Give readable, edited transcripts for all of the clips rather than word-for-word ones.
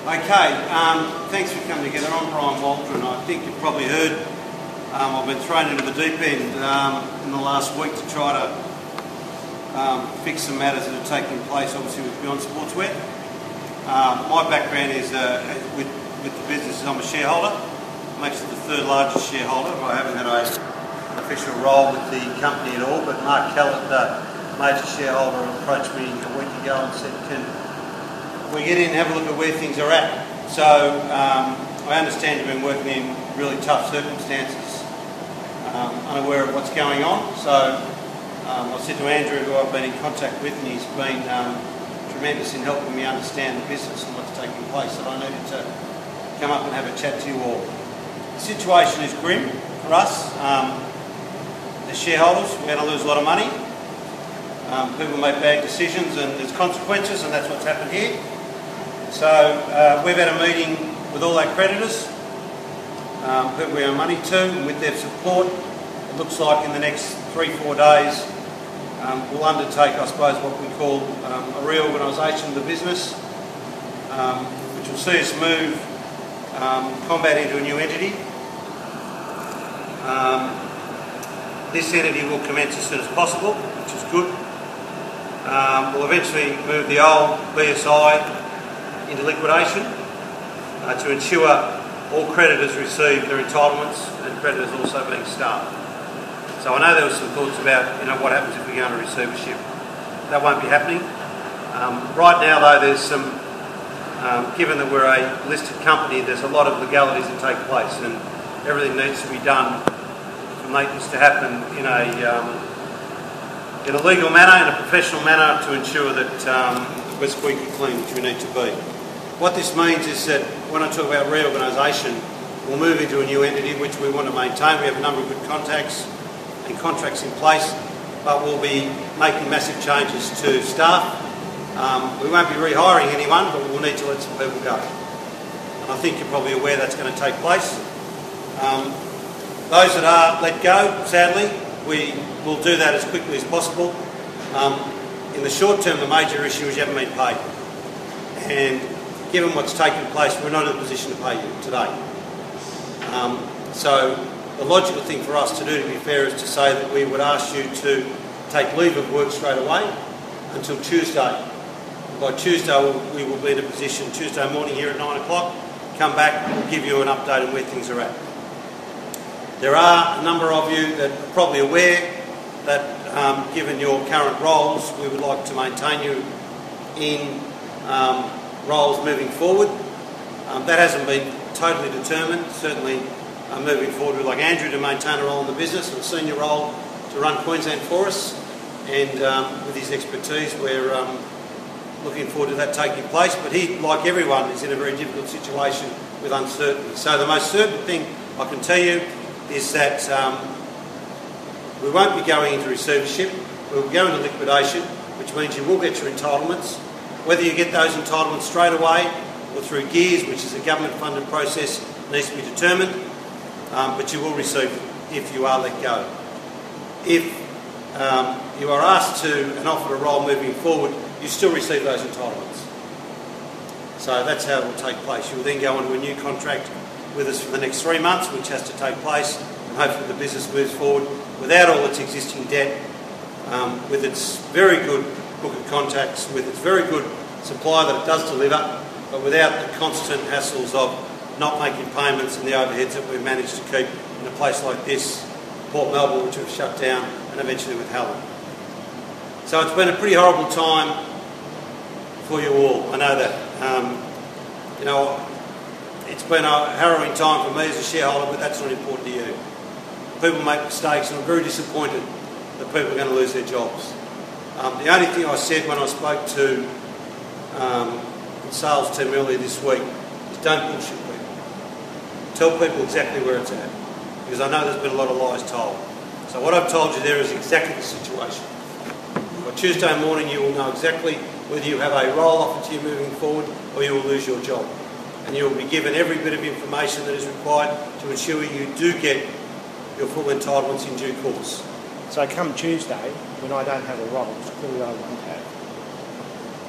Okay, thanks for coming together. I'm Brian Waldron. I think you've probably heard I've been thrown into the deep end in the last week to try to fix some matters that are taking place, obviously, with Beyond Sportswear. My background is with the business. I'm a shareholder. I'm actually the third largest shareholder. I haven't had an official role with the company at all, but Mark Kellett, the major shareholder, approached me a week ago and said, can we get in and have a look at where things are at? So I understand you've been working in really tough circumstances, unaware of what's going on. So I said to Andrew, who I've been in contact with, and he's been tremendous in helping me understand the business and what's taking place, that I needed to come up and have a chat to you all. The situation is grim for us. As shareholders, we're going to lose a lot of money. People make bad decisions and there's consequences, and that's what's happened here. So we've had a meeting with all our creditors, who we owe money to, and with their support, it looks like in the next 3-4 days we'll undertake, I suppose, what we call a reorganisation of the business, which will see us move Kombat into a new entity. This entity will commence as soon as possible, which is good. We'll eventually move the old BSI into liquidation to ensure all creditors receive their entitlements, and creditors also being staffed. So I know there were some thoughts about, what happens if we go into receivership. That won't be happening. Right now, though, there's some, given that we're a listed company, there's a lot of legalities that take place, and everything needs to be done to make this to happen in a legal manner, in a professional manner, to ensure that we're squeaky clean, which we need to be. What this means is that when I talk about reorganisation, we'll move into a new entity which we want to maintain. We have a number of good contacts and contracts in place, but we'll be making massive changes to staff. We won't be rehiring anyone, but we'll need to let some people go. And I think you're probably aware that's going to take place. Those that are let go, sadly, we will do that as quickly as possible. In the short term, the major issue is you haven't been paid. And given what's taken place, we're not in a position to pay you today. So the logical thing for us to do, to be fair, is to say that we would ask you to take leave of work straight away until Tuesday. By Tuesday, we will be in a position, Tuesday morning here at 9 o'clock, come back and we'll give you an update on where things are at. There are a number of you that are probably aware that given your current roles, we would like to maintain you in roles moving forward. That hasn't been totally determined. Certainly moving forward, we'd like Andrew to maintain a role in the business, and a senior role to run Queensland for us, and with his expertise we're looking forward to that taking place. But he, like everyone, is in a very difficult situation with uncertainty. So the most certain thing I can tell you is that we won't be going into receivership. We'll go into liquidation, which means you will get your entitlements. Whether you get those entitlements straight away or through GEARS, which is a government-funded process, needs to be determined, but you will receive them if you are let go. If you are asked to and offered a role moving forward, you still receive those entitlements. So that's how it will take place. You will then go into a new contract with us for the next 3 months, which has to take place, and hopefully the business moves forward without all its existing debt, with its very good book of contacts, with its very good supply that it does deliver, but without the constant hassles of not making payments and the overheads that we've managed to keep in a place like this, Port Melbourne, which we've shut down, and eventually with Helen. So it's been a pretty horrible time for you all. I know that. It's been a harrowing time for me as a shareholder, but that's not important to you. People make mistakes, and I'm very disappointed that people are going to lose their jobs. The only thing I said when I spoke to the sales team earlier this week is don't bullshit people. Tell people exactly where it's at, because I know there's been a lot of lies told. So what I've told you there is exactly the situation. By Tuesday morning you will know exactly whether you have a role offered to you moving forward or you will lose your job. And you will be given every bit of information that is required to ensure you do get your full entitlements in due course. So come Tuesday, when I don't have a role, which clearly I won't have,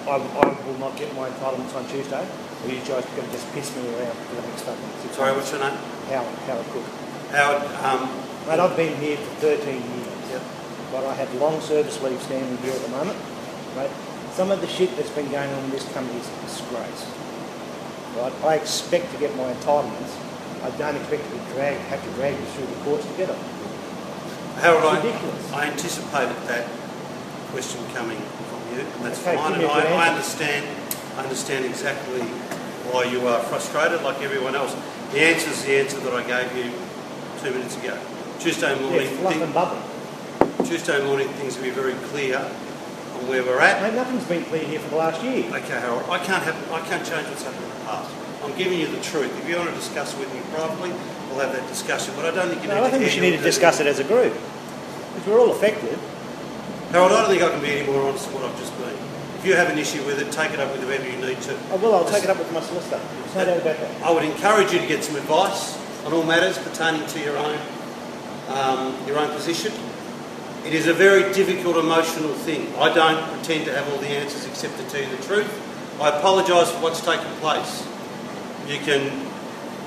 I will not get my entitlements on Tuesday, or you guys are going to just piss me around for the next fucking 6 Sorry, months. what's your name? Howard Cook. Howard, Mate, I've been here for 13 years. Yep. But I have long service leave standing here at the moment. Right? Some of the shit that's been going on in this company is a disgrace. Right? I expect to get my entitlements. I don't expect to have to drag you through the courts to get them. Harold, ridiculous. I anticipated that question coming from you, and that's Okay, fine. give me And a good I answer. understand exactly why you are frustrated, like everyone else. The answer is the answer that I gave you 2 minutes ago. Tuesday morning, Yeah, fluff and bubble. Tuesday morning, things will be very clear on where we're at. Mate, nothing's been clear here for the last year. Okay, Harold, I can't change what's happened in the past. I'm giving you the truth. If you want to discuss it with me privately, we'll have that discussion. But I don't think you need No, I think we should need to discuss it as a group. Because we're all affected. Harold, I don't think I can be any more honest than what I've just been. If you have an issue with it, take it up with whoever you need to. I will, I'll take it up with my solicitor. There's no doubt about that. I would encourage you to get some advice on all matters pertaining to your own position. It is a very difficult, emotional thing. I don't pretend to have all the answers except to tell you the truth. I apologise for what's taken place. You can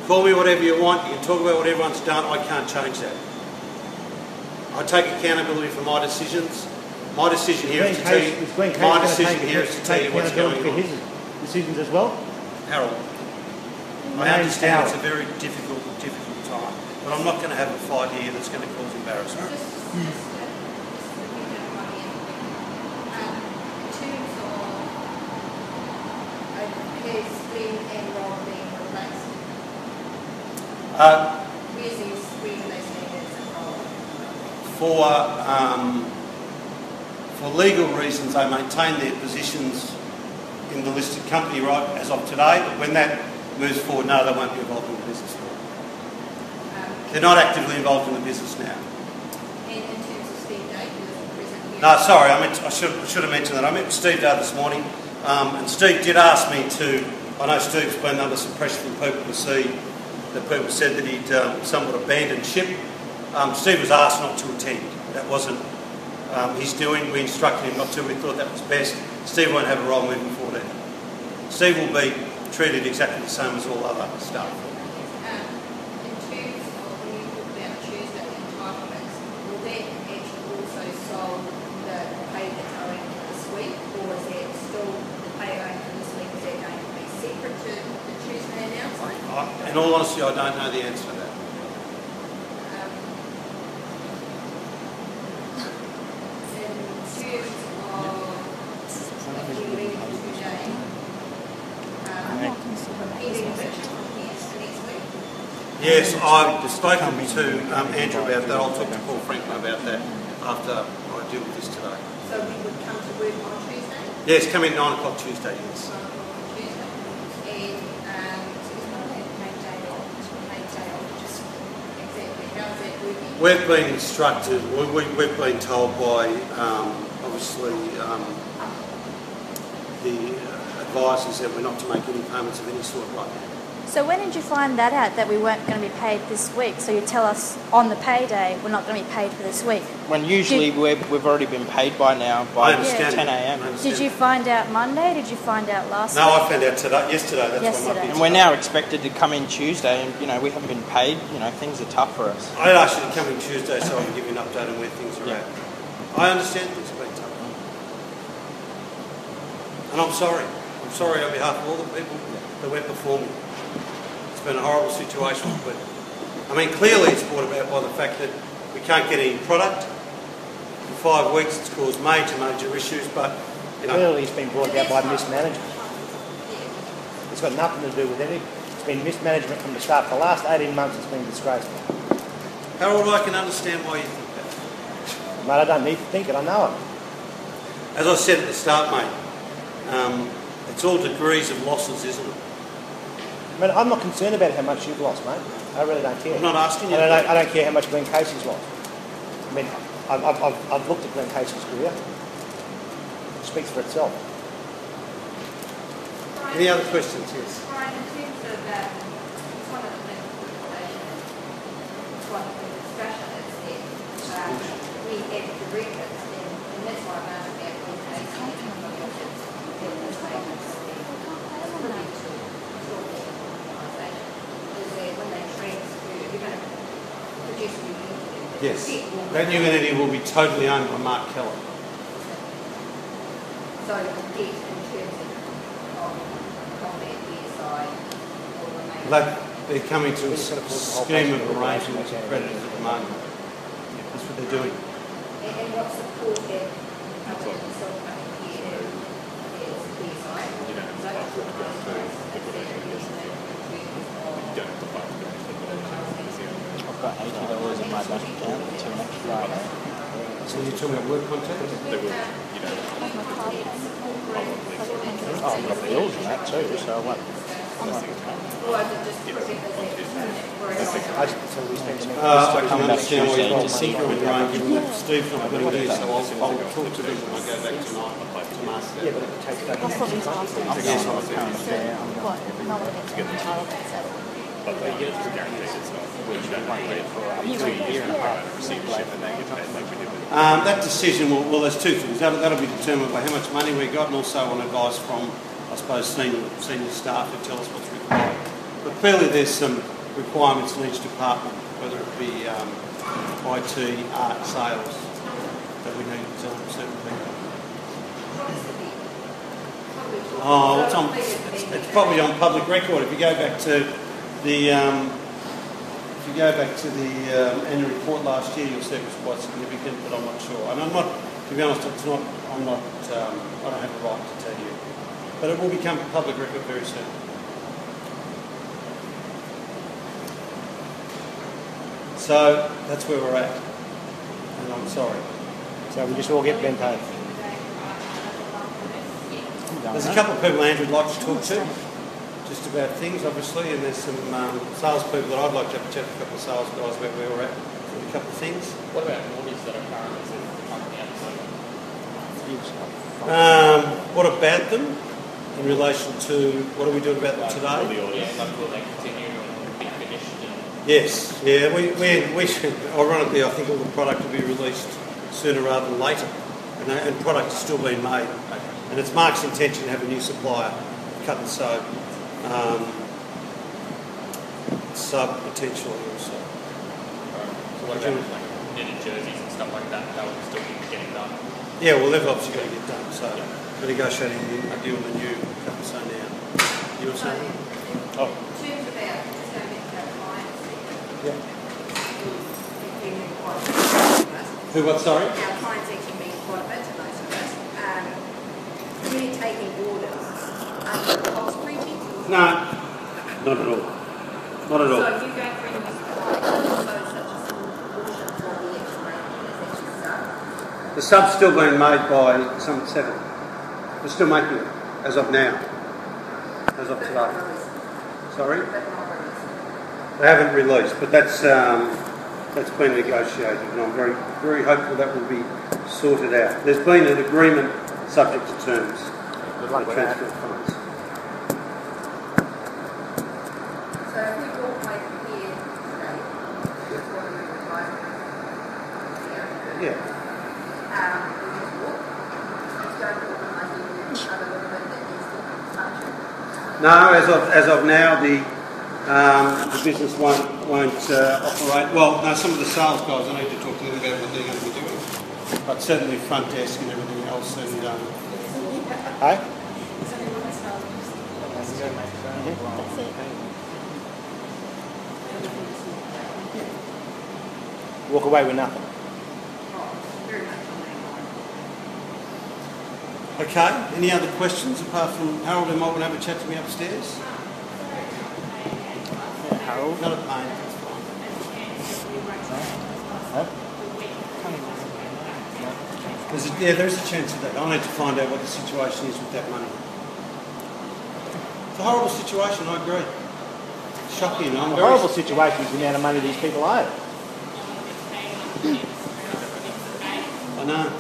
call me whatever you want, you can talk about what everyone's done, I can't change that. I take accountability for my decisions. My decision here is to tell you, what's going for on. his decisions as well. Harold, I understand it's a very difficult time, but I'm not going to have a fight here that's going to cause embarrassment. For legal reasons, they maintain their positions in the listed company right as of today, but when that moves forward, no, they won't be involved in the business now. They're not actively involved in the business now. And in terms of Steve Day, who isn't present here? No, sorry, I should have mentioned that. I met with Steve Day this morning, and Steve did ask me to. I know Steve's been under some pressure from people to see that people said that he'd somewhat abandoned ship. Steve was asked not to attend. That wasn't his doing. We instructed him not to. We thought that was best. Steve won't have a role moving forward. Steve will be treated exactly the same as all other staff. In terms of when you talk about Tuesday entitlements, will that actually also solve the pay that's owing for this week, or is that still the pay owing for this week, is that going to be separate to the Tuesday announcement? In all honesty, I don't know the answer to that. Yes, I've spoken to Andrew about that. I'll talk to Paul Franklin about that after I deal with this today. So we would come to work on Tuesday? Yes, come in 9 o'clock Tuesday, yes. 9 o'clock on Tuesday. And so it's not a paid day off, just exactly how is that working? We've been instructed, we've been told by obviously the advisors that we're not to make any payments of any sort right now. So when did you find that out, that we weren't going to be paid this week? So you tell us on the payday we're not going to be paid for this week. When usually we've already been paid by now by 10 a.m. Did you find out Monday? Did you find out last week? No, I found out yesterday. That's why And we're now expected to come in Tuesday, and we haven't been paid. Things are tough for us. I asked you to come in Tuesday so I can give you an update on where things are at. I understand things have been tough. And I'm sorry. I'm sorry on behalf of all the people that went before me. It's been a horrible situation, but clearly it's brought about by the fact that we can't get any product. For 5 weeks it's caused major issues, but Clearly it's been brought about by mismanagement. It's got nothing to do with anything. It's been mismanagement from the start. For the last 18 months it's been disgraceful. Harold, I can understand why you think that. Mate, I don't need to think it, I know it. As I said at the start, mate, it's all degrees of losses, isn't it? I'm not concerned about how much you've lost, mate. I really don't care. I'm not asking you. I don't care how much Glenn Casey's lost. I've looked at Glenn Casey's career. It speaks for itself. Any other questions? Yes. Brian, in terms of that, it's one of the things with it's one of the discussion is that we have directors, and that's why I'm asking about Glenn Casey and Yes, that new entity will be totally owned by Mark Keller. So the debt in terms of Kombat side will remain. They're coming to a scheme of arrangement with creditors at the moment. That's what they're doing. And what support that self coming here is their side? You don't have to apply for I've got $80 in my bank account until next Friday. So you're talking about work contract? They will, you know, Oh, I've got bills and that too, so I won't. Or is it just So we spend the next I can come back understand why Tuesday you're to see secret with what Ryan, given that Steve's not going to do so. I'll talk to them when I go back tonight to master that. Yeah, but it takes That's what he's asking. I'm going on the current fair. I'm What? No one gets entitlements at all. but they get it as a guaranteed, it's not, you don't wait for up to a year and a half to receive the ship and then get paid like we did with. That decision, well, there's two things. That'll be determined by how much money we got and also on advice from, I suppose, senior staff who tell us what's required. But clearly there's some requirements in each department, whether it be IT, art, sales, that we need certain people. Oh, it's probably on public record. If you go back to the annual report last year, you'll see it was quite significant, but I'm not sure. And I'm not, to be honest, it's not. I'm not. I don't have a right to tell you, but it will become public record very soon. So that's where we're at, and I'm sorry. So we just all get bent over. There's a couple of people Andrew would like to talk to, just about things, obviously, and there's some salespeople that I'd like to have a chat with a couple of sales guys about where we're at with a couple of things. What about orders that are currently sitting in the company outside? What about them in relation to what are we doing about them All today? the orders, like will they continue and be finished? And Yes, yeah, we should, ironically, I think all the product will be released sooner rather than later, and product is still being made. And it's Mark's intention to have a new supplier, cut and sew, sub potentially also. so what about like knitted jerseys and stuff like that? That will still be getting done. Yeah, well, they've obviously got to get done, so we're negotiating a deal with the new cut and sew now. You were saying? Oh, in terms of our, just going back to our clients, Yeah. they've been quite a bit. Who, what, sorry? Our clients actually mean quite a bit to most of us. We're taking orders under the false pretense. No, not at all. Not at all. So if you go through the supply, so such a small proportion of the extra revenue is actually sub. The sub's still being made by some 7. They're still making it, as of now. As of today. Sorry? They haven't released, but that's been negotiated, and I'm very, very hopeful that will be sorted out. There's been an agreement subject to terms. Good luck with that. Transfer of funds. So if we walk away from here today, that's what we would like. Yeah. We just walk. Just don't organise any other movement that needs to function. No, as of now, the business won't operate. Well, no, some of the sales guys, I need to talk to them about what they're going to be doing. But certainly front desk and everything else. And Hey? That's it. Walk away with nothing. Very much on that line. okay, any other questions apart from Harold and might want to have a chat to me upstairs? Yeah, Harold. Not a pain, that's fine. Huh? There is a chance of that. I need to find out what the situation is with that money. It's a horrible situation, I agree. Shocking. A horrible situation is the amount of money these people owe. I know.